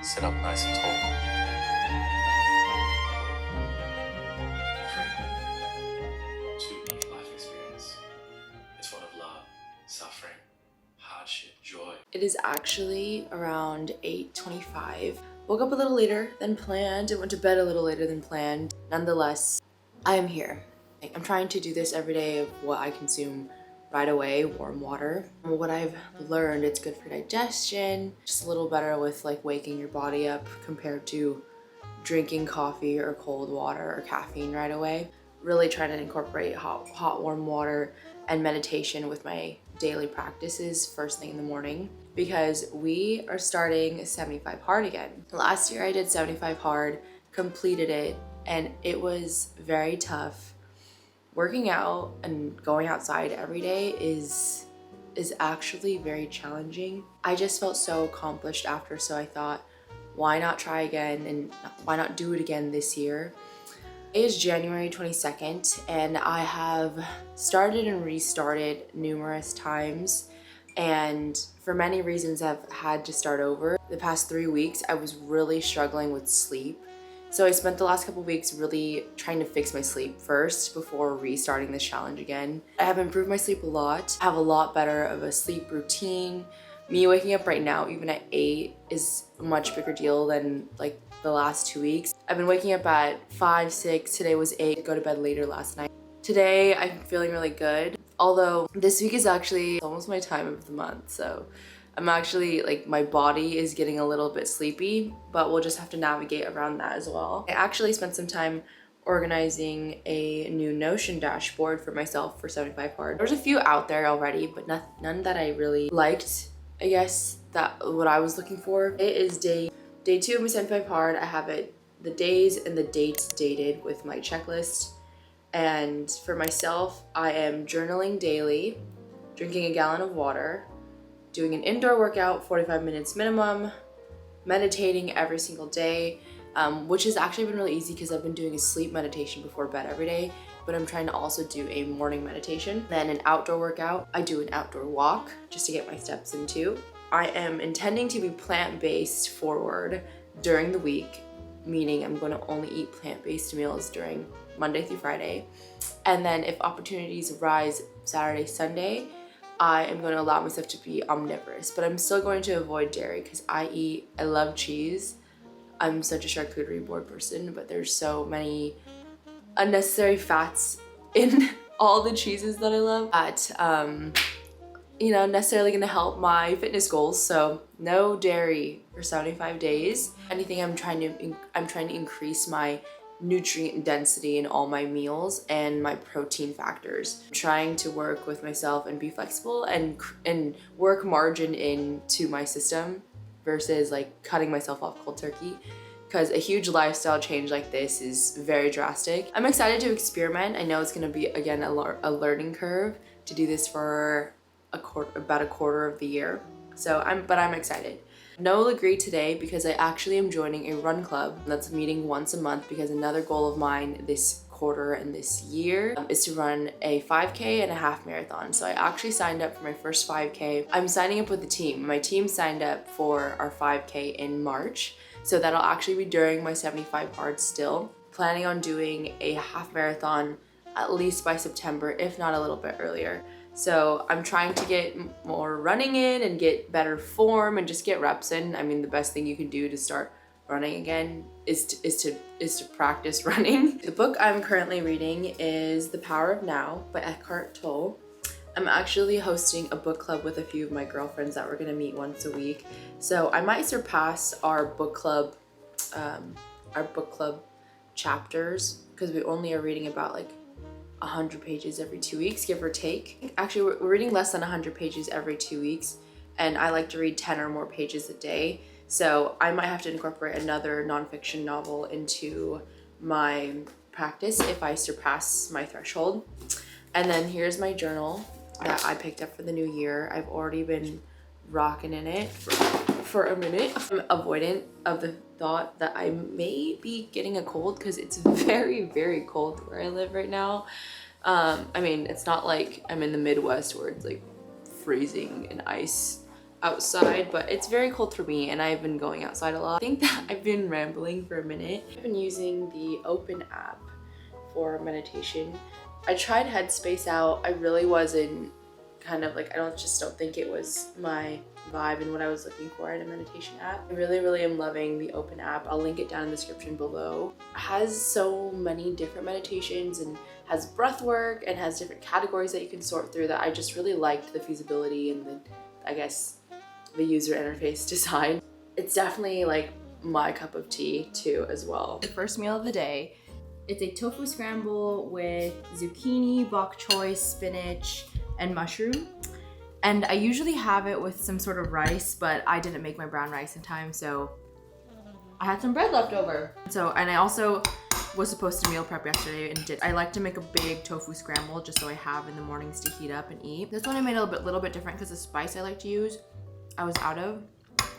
Sit up nice and tall. To each life experience is one of love, suffering, hardship, joy. It is actually around 8:25. Woke up a little later than planned and went to bed a little later than planned. Nonetheless, I am here. I'm trying to do this every day of what I consume right away, warm water. What I've learned, it's good for digestion, just a little better with like waking your body up compared to drinking coffee or cold water or caffeine right away. Really trying to incorporate hot warm water and meditation with my daily practices first thing in the morning, because we are starting 75 hard again. Last year I did 75 hard, completed it, and it was very tough. Working out and going outside every day is actually very challenging. I just felt so accomplished after, so I thought, why not try again and why not do it again this year? It is January 22nd and I have started and restarted numerous times, and for many reasons I've had to start over. The past 3 weeks I was really struggling with sleep. So I spent the last couple weeks really trying to fix my sleep first before restarting this challenge again. I have improved my sleep a lot. I have a lot better of a sleep routine. Me waking up right now, even at 8, is a much bigger deal than like the last 2 weeks. I've been waking up at 5, 6, today was 8, go to bed later last night. Today I'm feeling really good. Although this week is actually almost my time of the month, so I'm actually like, my body is getting a little bit sleepy, but we'll just have to navigate around that as well. I actually spent some time organizing a new Notion dashboard for myself for 75 hard. There's a few out there already, but none that I really liked, I guess, that what I was looking for. It is day 2 of my 75 hard. I have it, the days and the dates dated with my checklist. And for myself, I am journaling daily, drinking a gallon of water, doing an indoor workout, 45 minutes minimum, meditating every single day, which has actually been really easy because I've been doing a sleep meditation before bed every day, but I'm trying to also do a morning meditation. Then an outdoor workout. I do an outdoor walk just to get my steps in too. I am intending to be plant-based forward during the week, meaning I'm going to only eat plant-based meals during Monday through Friday. And then if opportunities arise Saturday, Sunday, I am going to allow myself to be omnivorous, but I'm still going to avoid dairy because I love cheese. I'm such a charcuterie board person, but there's so many unnecessary fats in all the cheeses that I love that, necessarily going to help my fitness goals. So no dairy for 75 days. Anything I'm trying to increase my nutrient density in all my meals and my protein factors. I'm trying to work with myself and be flexible and work margin into my system versus like cutting myself off cold turkey, because a huge lifestyle change like this is very drastic. I'm excited to experiment. I know it's going to be again a learning curve to do this for about a quarter of the year. So I'm excited. No lagree today because I actually am joining a run club that's meeting once a month, because another goal of mine this quarter and this year is to run a 5K and a half marathon. So I actually signed up for my first 5K. I'm signing up with the team. My team signed up for our 5K in March. So that'll actually be during my 75 hard still. Planning on doing a half marathon at least by September, if not a little bit earlier. So I'm trying to get more running in and get better form and just get reps in. I mean, the best thing you can do to start running again is to practice running. The book I'm currently reading is The Power of Now by Eckhart Tolle. I'm actually hosting a book club with a few of my girlfriends that we're gonna meet once a week. So I might surpass our book club chapters, because we only are reading about like 100 pages every 2 weeks, give or take. Actually, we're reading less than 100 pages every 2 weeks, and I like to read 10 or more pages a day. So I might have to incorporate another nonfiction novel into my practice if I surpass my threshold. And then here's my journal that I picked up for the new year. I've already been rocking in it for a minute. I'm avoidant of the thought that I may be getting a cold because it's very, very cold where I live right now. I mean, it's not like I'm in the Midwest where it's like freezing and ice outside, but it's very cold for me and I've been going outside a lot. I think that I've been rambling for a minute. I've been using the Open app for meditation. I tried Headspace out. I really wasn't kind of like, just don't think it was my vibe and what I was looking for in a meditation app. I really am loving the Open app. I'll link it down in the description below. It has so many different meditations and has breath work and has different categories that you can sort through that I just really liked the feasibility and the, I guess, the user interface design. It's definitely like my cup of tea too as well. The first meal of the day, it's a tofu scramble with zucchini, bok choy, spinach, and mushroom. And I usually have it with some sort of rice, but I didn't make my brown rice in time, so I had some bread left over. And I also was supposed to meal prep yesterday and did. I like to make a big tofu scramble just so I have in the mornings to heat up and eat. This one I made a little bit different because the spice I like to use I was out of,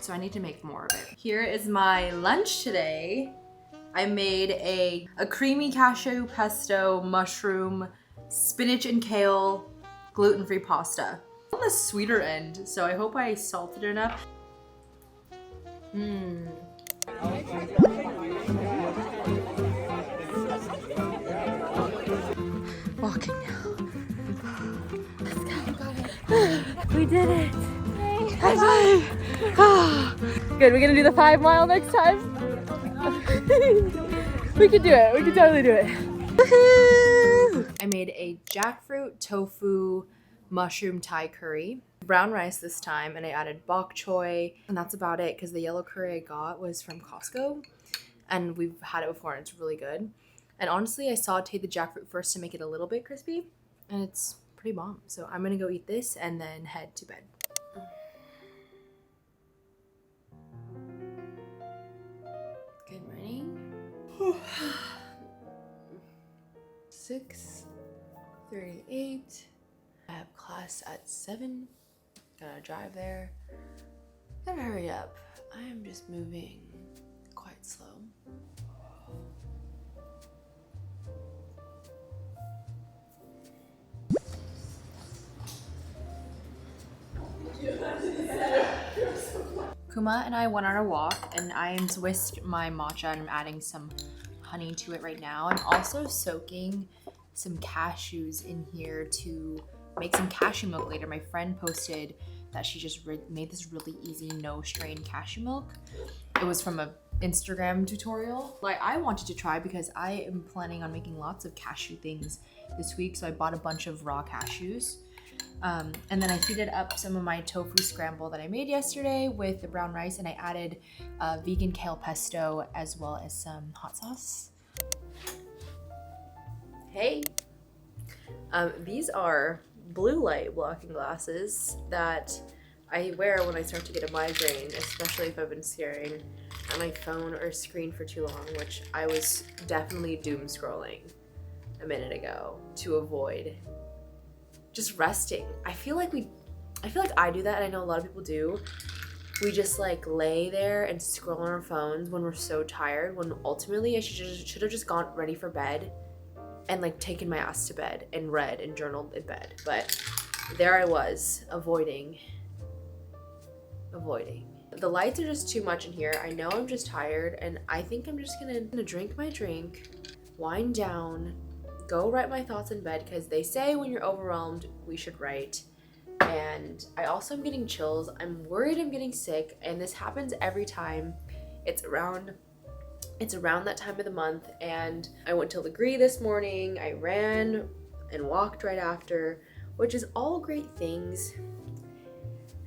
so I need to make more of it. Here is my lunch today. I made a creamy cashew pesto, mushroom, spinach and kale, gluten-free pasta. On the sweeter end, so I hope I salted it enough. Walking now. Let's go. Got it. We did it. High five. Good, we're gonna do the 5 mile next time. We can do it. We can totally do it. Woohoo! I made a jackfruit tofu mushroom Thai curry. Brown rice this time, and I added bok choy, and that's about it because the yellow curry I got was from Costco, and we've had it before and it's really good. And honestly, I sauteed the jackfruit first to make it a little bit crispy, and it's pretty bomb. So I'm gonna go eat this and then head to bed. Good morning. 6:38. I have class at 7. Gotta drive there. Gotta hurry up. I am just moving quite slow. Kuma and I went on a walk, and I am whisked my matcha and I'm adding some honey to it right now. I'm also soaking some cashews in here to make some cashew milk later. My friend posted that she just made this really easy no strain cashew milk. It was from a Instagram tutorial. Like, I wanted to try because I am planning on making lots of cashew things this week, so I bought a bunch of raw cashews. And then I heated up some of my tofu scramble that I made yesterday with the brown rice, and I added vegan kale pesto as well as some hot sauce. Hey! These are blue light blocking glasses that I wear when I start to get a migraine, especially if I've been staring at my phone or screen for too long, which I was definitely doom scrolling a minute ago to avoid. Just resting. I feel like I do that, and I know a lot of people do. We just like lay there and scroll on our phones when we're so tired, when ultimately I should have just gone ready for bed and like taken my ass to bed and read and journaled in bed. But there I was, avoiding. The lights are just too much in here. I know I'm just tired, and I think I'm just gonna drink my drink, wind down, go write my thoughts in bed, because they say when you're overwhelmed, we should write. And I also am getting chills. I'm worried I'm getting sick, and this happens every time. It's around that time of the month, and I went to lagree this morning. I ran and walked right after, which is all great things.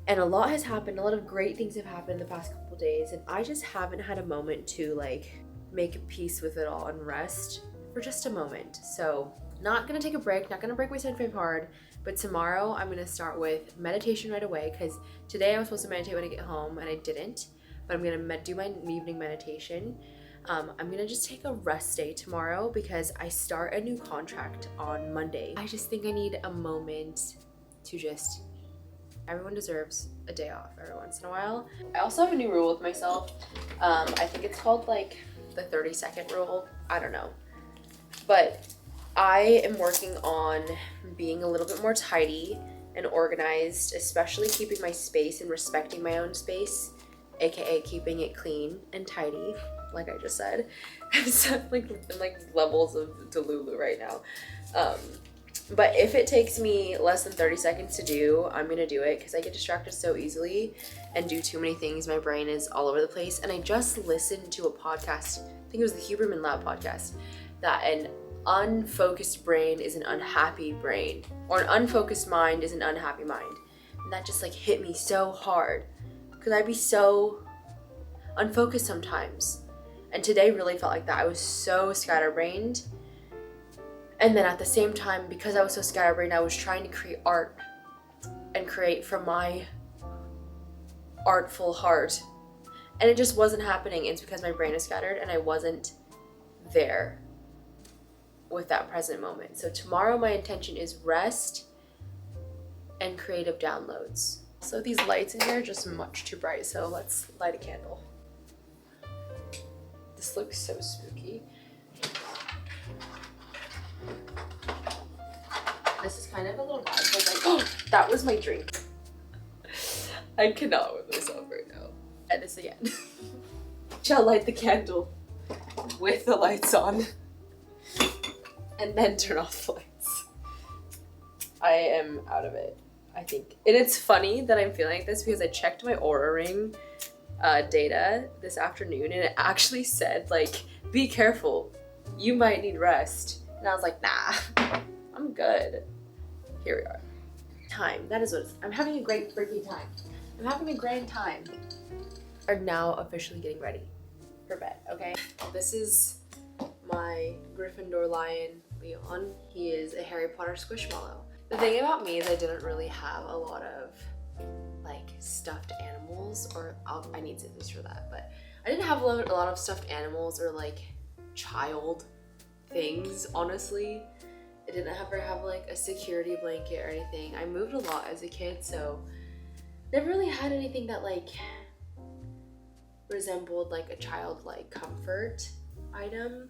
And a lot has happened. A lot of great things have happened in the past couple days, and I just haven't had a moment to like make peace with it all and rest for just a moment. So not gonna take a break, not gonna break my 75 hard, but tomorrow I'm gonna start with meditation right away, because today I was supposed to meditate when I get home and I didn't, but I'm gonna do my evening meditation. I'm gonna just take a rest day tomorrow because I start a new contract on Monday. I just think I need a moment to just, everyone deserves a day off every once in a while. I also have a new rule with myself. I think it's called like the 30-second rule. I don't know. But I am working on being a little bit more tidy and organized, especially keeping my space and respecting my own space, aka keeping it clean and tidy, like I just said. I'm so, like in like levels of Delulu right now. But if it takes me less than 30 seconds to do, I'm gonna do it because I get distracted so easily and do too many things. My brain is all over the place. And I just listened to a podcast, I think it was the Huberman Lab podcast, that an unfocused brain is an unhappy brain, or an unfocused mind is an unhappy mind. And that just like hit me so hard because I'd be so unfocused sometimes. And today really felt like that. I was so scatterbrained. And then at the same time, because I was so scatterbrained, I was trying to create art and create from my artful heart. And it just wasn't happening. It's because my brain is scattered and I wasn't there with that present moment. So tomorrow my intention is rest and creative downloads. So these lights in here are just much too bright. So let's light a candle. This looks so spooky. This is kind of a little bad because like, oh, that was my drink. I cannot with myself right now. And this again. Shall light the candle with the lights on and then turn off the lights. I am out of it, I think. And it's funny that I'm feeling like this because I checked my Oura Ring data this afternoon and it actually said like, be careful, you might need rest. And I was like, nah, I'm good. Here we are. Time, that is what it's, I'm having a great freaking time. I'm having a grand time. Are now officially getting ready for bed, okay? This is my Gryffindor lion, Leon. He is a Harry Potter squishmallow. The thing about me is I didn't really have a lot of like stuffed animals, or I need scissors for that, but I didn't have a lot of stuffed animals or like child things, honestly. I didn't ever have like a security blanket or anything. I moved a lot as a kid, so never really had anything that like resembled like a childlike comfort item.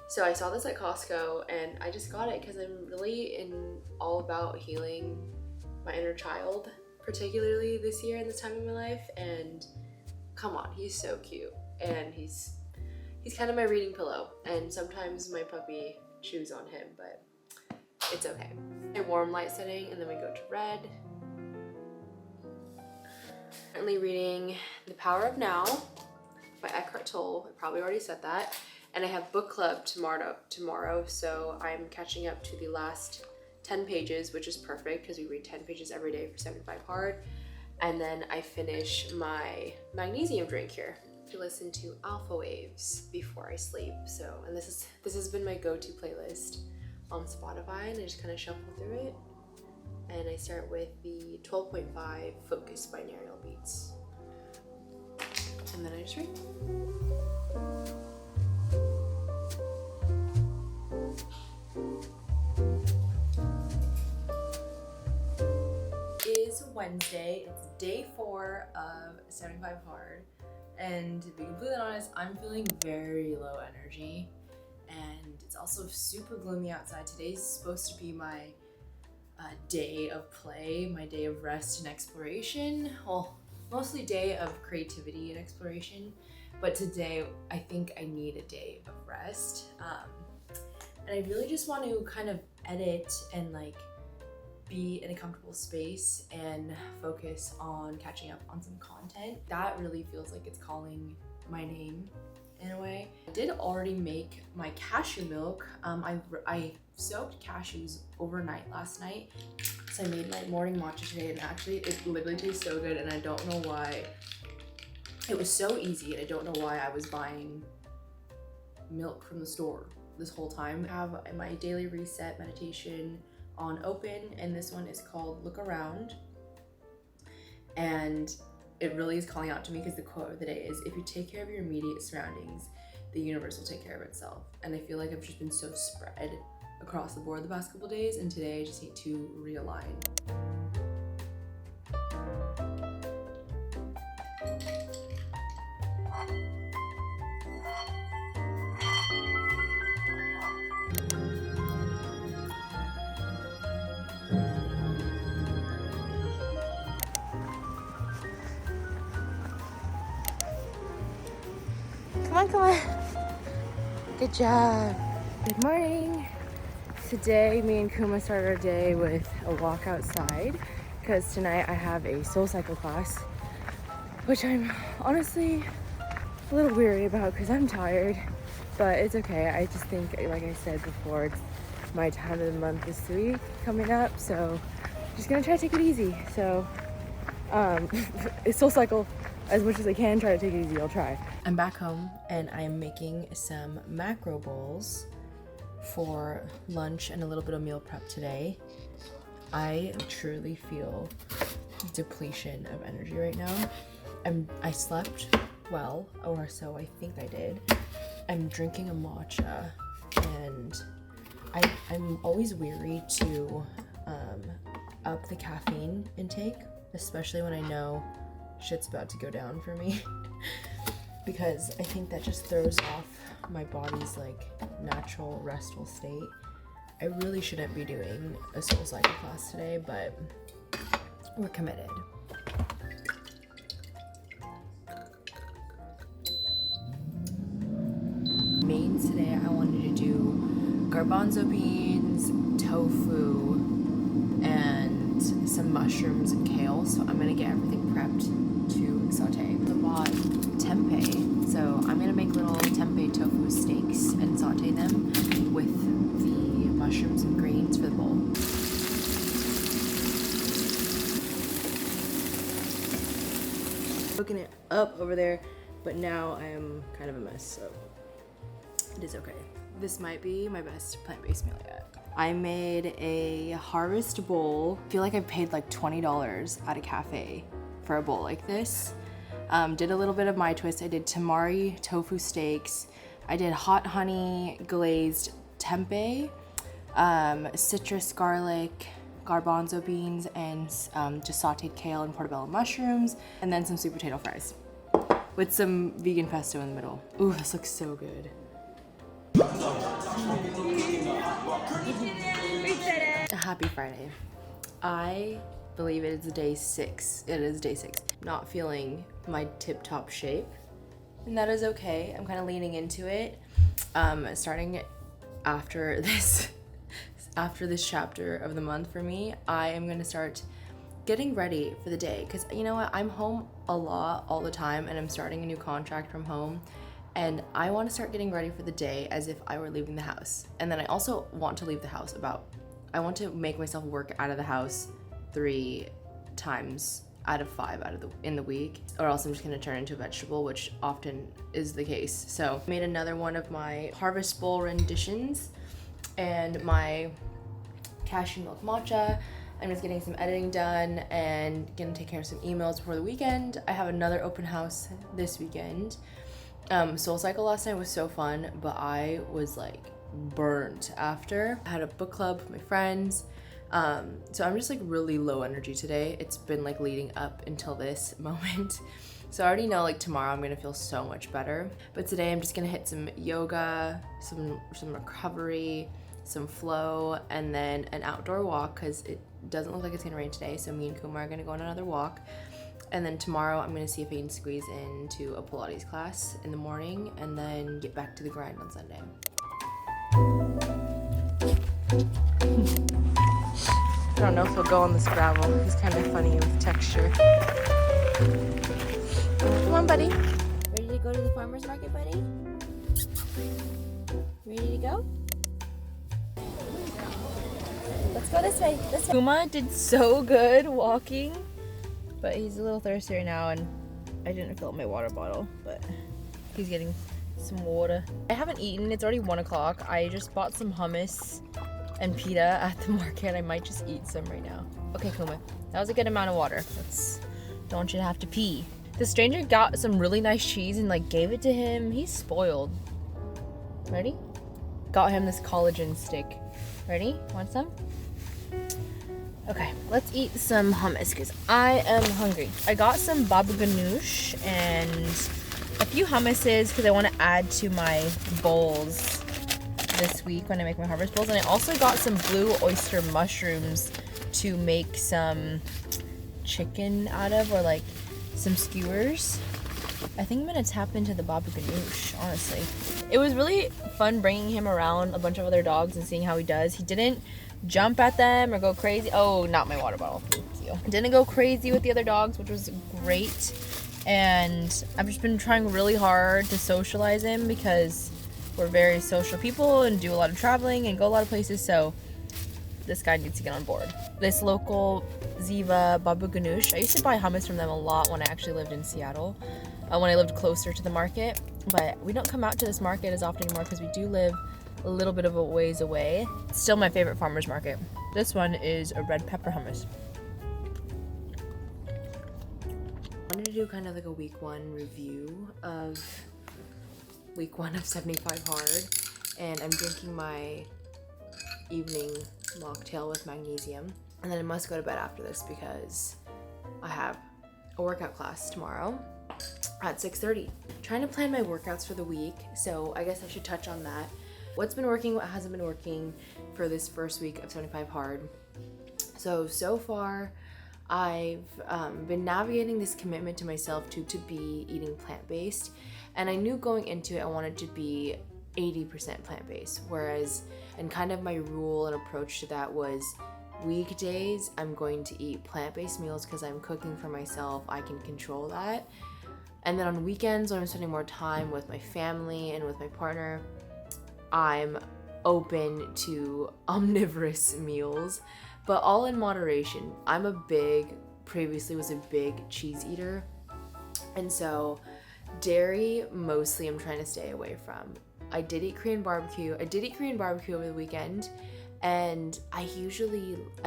So I saw this at Costco and I just got it because I'm really all about healing my inner child, particularly this year and this time in my life. And come on, he's so cute, and he's kind of my reading pillow, and sometimes my puppy chews on him, but it's okay. A warm light setting, and then we go to red. Currently reading The Power of Now by Eckhart Tolle. I probably already said that. And I have book club tomorrow, so I'm catching up to the last 10 pages, which is perfect because we read 10 pages every day for 75 hard. And then I finish my magnesium drink here to listen to alpha waves before I sleep. So, and this has been my go-to playlist on Spotify, and I just kind of shuffle through it. And I start with the 12.5 Focus binaural beats. And then I just read. It is Wednesday. It's day 4 of 75 hard. And to be completely honest, I'm feeling very low energy. And it's also super gloomy outside. Today's supposed to be my day of play, my day of rest and exploration. Well, mostly day of creativity and exploration. But today, I think I need a day of rest. And I really just want to kind of edit and like be in a comfortable space and focus on catching up on some content. That really feels like it's calling my name in a way. I did already make my cashew milk. I soaked cashews overnight last night. So I made my morning matcha today, and actually it literally tastes so good, and I don't know why. It was so easy, and I don't know why I was buying milk from the store this whole time. I have my daily reset meditation on open, and this one is called Look Around. And it really is calling out to me because the quote of the day is, if you take care of your immediate surroundings, the universe will take care of itself. And I feel like I've just been so spread across the board the past couple days, and today I just need to realign. come on. Good job. Good morning. Today, me and Kuma started our day with a walk outside because tonight I have a SoulCycle class, which I'm honestly a little weary about because I'm tired, but it's okay. I just think, like I said before, it's my time of the month this week coming up, so I'm just gonna try to take it easy. So, it's SoulCycle as much as I can, try to take it easy, I'll try. I'm back home and I'm making some macro bowls for lunch and a little bit of meal prep today. I truly feel depletion of energy right now. I slept well, or so I think I did. I'm drinking a matcha, and I'm always weary to up the caffeine intake, especially when I know shit's about to go down for me. Because I think that just throws off my body's like natural restful state. I really shouldn't be doing a SoulCycle class today, but we're committed. Mains today, I wanted to do garbanzo beans, tofu, and some mushrooms and kale. So I'm gonna get everything prepped to saute. I bought tempeh, so I'm gonna make little tempeh tofu steaks and saute them with the mushrooms and greens for the bowl. Cooking it up over there, but now I am kind of a mess, so it is okay. This might be my best plant-based meal yet. I made a harvest bowl. I feel like I paid like $20 at a cafe for a bowl like this. Did a little bit of my twist. I did tamari tofu steaks. I did hot honey glazed tempeh, citrus garlic, garbanzo beans, and just sauteed kale and portobello mushrooms, and then some sweet potato fries with some vegan pesto in the middle. Ooh, this looks so good. Happy Friday. I believe it is day 6. It is day 6. Not feeling my tip-top shape, and that is okay. I'm kind of leaning into it. Starting after this chapter of the month for me, I am gonna start getting ready for the day, because you know what, I'm home a lot all the time, and I'm starting a new contract from home, and I want to start getting ready for the day as if I were leaving the house. And then I also want to leave the house I want to make myself work out of the house 3 times out of 5 in the week, or else I'm just gonna turn into a vegetable, which often is the case. So I made another one of my harvest bowl renditions and my cashew milk matcha. I'm just getting some editing done and gonna take care of some emails before the weekend. I have another open house this weekend. SoulCycle last night was so fun, but I was like burnt after. I had a book club with my friends. So I'm just like really low energy today. It's been like leading up until this moment. So I already know like tomorrow I'm gonna feel so much better. But today I'm just gonna hit some yoga, some recovery, some flow, and then an outdoor walk, because it doesn't look like it's gonna rain today. So me and Kumar are gonna go on another walk. And then tomorrow I'm gonna see if I can squeeze into a Pilates class in the morning, and then get back to the grind on Sunday. I don't know if he'll go on this gravel. He's kind of funny with texture. Come on, buddy. Ready to go to the farmer's market, buddy? Ready to go? Let's go this way. Kuma did so good walking, but he's a little thirsty right now, and I didn't fill up my water bottle, but he's getting some water. I haven't eaten. It's already 1 o'clock. I just bought some hummus and pita at the market. I might just eat some right now. Okay, Kuma, that was a good amount of water. Don't want you to have to pee. The stranger got some really nice cheese and like gave it to him. He's spoiled. Ready? Got him this collagen stick. Ready? Want some? Okay, let's eat some hummus because I am hungry. I got some baba ganoush and a few hummuses because I want to add to my bowls this week when I make my harvest bowls. And I also got some blue oyster mushrooms to make some chicken out of, or like some skewers. I think I'm gonna tap into the Babu Ganoush, honestly. It was really fun bringing him around a bunch of other dogs and seeing how he does. He didn't jump at them or go crazy. Oh, not my water bottle. Thank you. Didn't go crazy with the other dogs, which was great. And I've just been trying really hard to socialize him because we're very social people and do a lot of traveling and go a lot of places, so this guy needs to get on board. This local Ziva Babu Ganoush, I used to buy hummus from them a lot when I actually lived in Seattle, when I lived closer to the market, but we don't come out to this market as often anymore because we do live a little bit of a ways away. It's still my favorite farmer's market. This one is a red pepper hummus. I wanted to do kind of like a week 1 review of week 1 of 75 Hard, and I'm drinking my evening mocktail with magnesium, and then I must go to bed after this because I have a workout class tomorrow at 6:30. Trying to plan my workouts for the week, so I guess I should touch on that. What's been working, what hasn't been working for this first week of 75 Hard. So far I've been navigating this commitment to myself to be eating plant-based, and I knew going into it I wanted to be 80% plant-based, whereas, and kind of my rule and approach to that was weekdays I'm going to eat plant-based meals because I'm cooking for myself, I can control that. And then on weekends when I'm spending more time with my family and with my partner, I'm open to omnivorous meals, but all in moderation. Previously was a big cheese eater, and so dairy mostly I'm trying to stay away from. I did eat Korean barbecue over the weekend, and I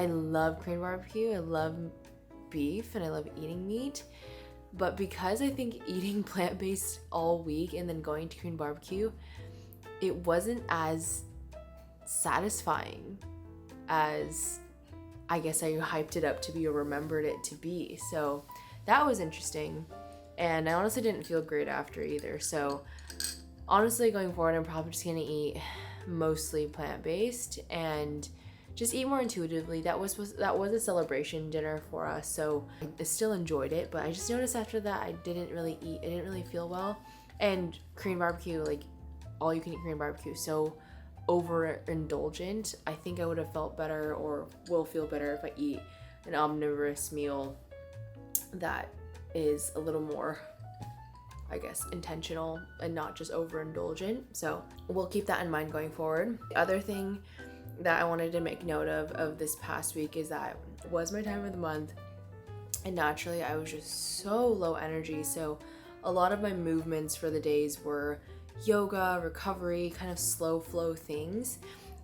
love Korean barbecue, I love beef, and I love eating meat, but because I think eating plant-based all week and then going to Korean barbecue, it wasn't as satisfying as I guess I hyped it up to be or remembered it to be. So that was interesting, and I honestly didn't feel great after either. So honestly, going forward, I'm probably just gonna eat mostly plant-based and just eat more intuitively. That was a celebration dinner for us, so I still enjoyed it, but I just noticed after that I didn't really eat. I didn't really feel well. And Korean barbecue, like all you can eat Korean barbecue, so overindulgent. I think I would have felt better or will feel better if I eat an omnivorous meal that is a little more, I guess, intentional and not just overindulgent. So we'll keep that in mind going forward. The other thing that I wanted to make note of this past week is that it was my time of the month, and naturally I was just so low energy, so a lot of my movements for the days were yoga, recovery, kind of slow flow things,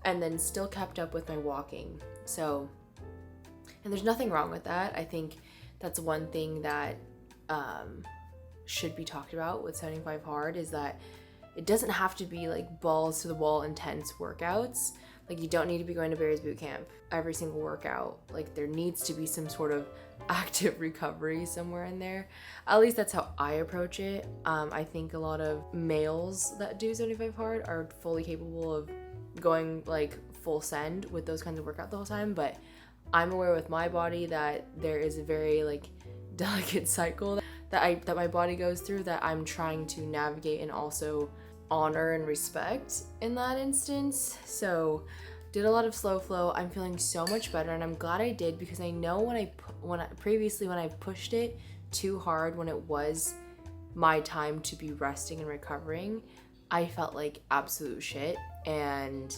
and then still kept up with my walking. So, and there's nothing wrong with that. I think that's one thing that should be talked about with 75 Hard, is that it doesn't have to be like balls to the wall intense workouts. Like, you don't need to be going to Barry's boot camp every single workout. Like, there needs to be some sort of active recovery somewhere in there. At least that's how I approach it. I think a lot of males that do 75 Hard are fully capable of going like full send with those kinds of workout the whole time, but I'm aware with my body that there is a very like delicate cycle that my body goes through that I'm trying to navigate and also honor and respect in that instance. So did a lot of slow flow. I'm feeling so much better, and I'm glad I did, because I know when I pushed it too hard when it was my time to be resting and recovering, I felt like absolute shit, and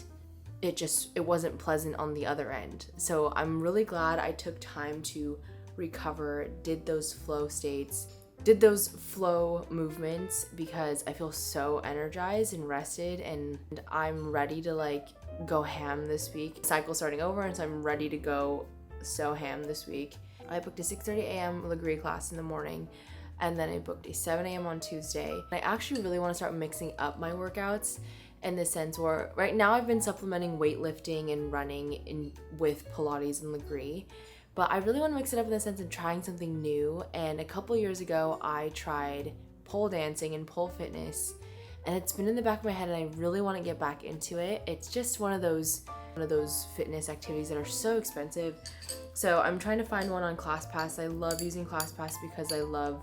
it wasn't pleasant on the other end. So I'm really glad I took time to recover, did those flow states, did those flow movements, because I feel so energized and rested, and I'm ready to like go ham this week. Cycle starting over, and so I'm ready to go so ham this week. I booked a 6:30 a.m. lagree class in the morning, and then I booked a 7 a.m. on Tuesday. I actually really want to start mixing up my workouts in the sense where right now I've been supplementing weightlifting and running with Pilates and lagree, but I really want to mix it up in the sense of trying something new. And a couple years ago I tried pole dancing and pole fitness, and it's been in the back of my head, and I really want to get back into it. It's just one of those fitness activities that are so expensive. So I'm trying to find one on ClassPass. I love using ClassPass because I love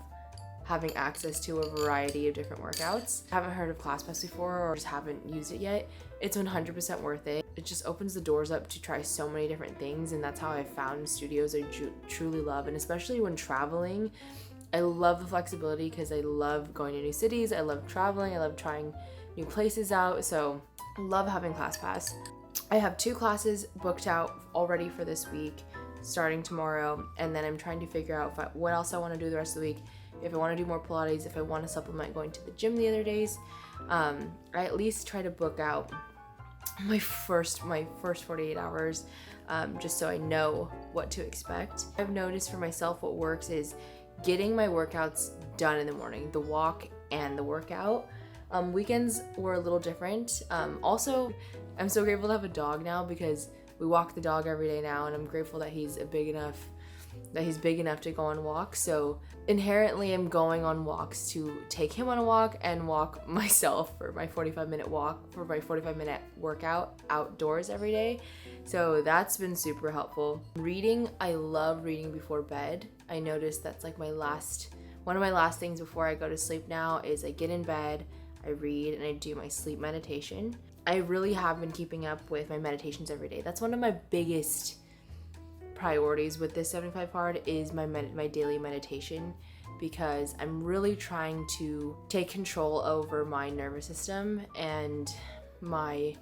having access to a variety of different workouts. I haven't heard of ClassPass before or just haven't used it yet. It's 100% worth it. It just opens the doors up to try so many different things, and that's how I found studios I truly love. And especially when traveling, I love the flexibility because I love going to new cities, I love traveling, I love trying new places out, so I love having ClassPass. I have 2 classes booked out already for this week, starting tomorrow, and then I'm trying to figure out what else I want to do the rest of the week, if I want to do more Pilates, if I want to supplement going to the gym the other days. I at least try to book out my first 48 hours, just so I know what to expect. I've noticed for myself what works is getting my workouts done in the morning, the walk and the workout. Weekends were a little different. Also, I'm so grateful to have a dog now because we walk the dog every day now, and I'm grateful that he's big enough to go on walks. So inherently I'm going on walks to take him on a walk and walk myself for my 45-minute walk, for my 45-minute workout outdoors every day. So that's been super helpful. Reading, I love reading before bed. I noticed that's like one of my last things before I go to sleep now is I get in bed, I read, and I do my sleep meditation. I really have been keeping up with my meditations every day. That's one of my biggest priorities with this 75 hard is my daily meditation, because I'm really trying to take control over my nervous system and my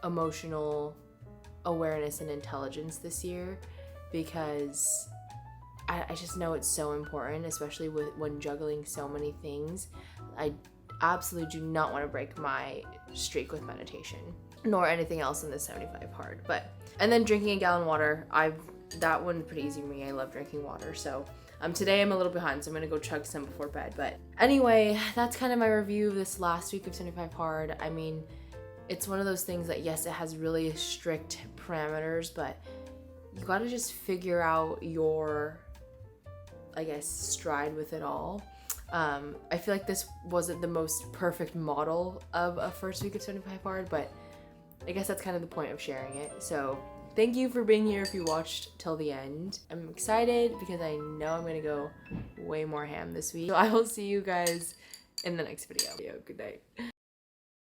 emotional awareness and intelligence this year, because I just know it's so important, especially when juggling so many things. I absolutely do not want to break my streak with meditation, nor anything else in the 75 hard. And then drinking a gallon of water, that one's pretty easy for me. I love drinking water. So today I'm a little behind, so I'm gonna go chug some before bed. But anyway, that's kind of my review of this last week of 75 hard. I mean, it's one of those things that, yes, it has really strict parameters, but you gotta just figure out your, I guess, stride with it all. I feel like this wasn't the most perfect model of a first week of 75 hard, but I guess that's kind of the point of sharing it. So thank you for being here if you watched till the end. I'm excited because I know I'm gonna go way more ham this week. So I will see you guys in the next video. Good night.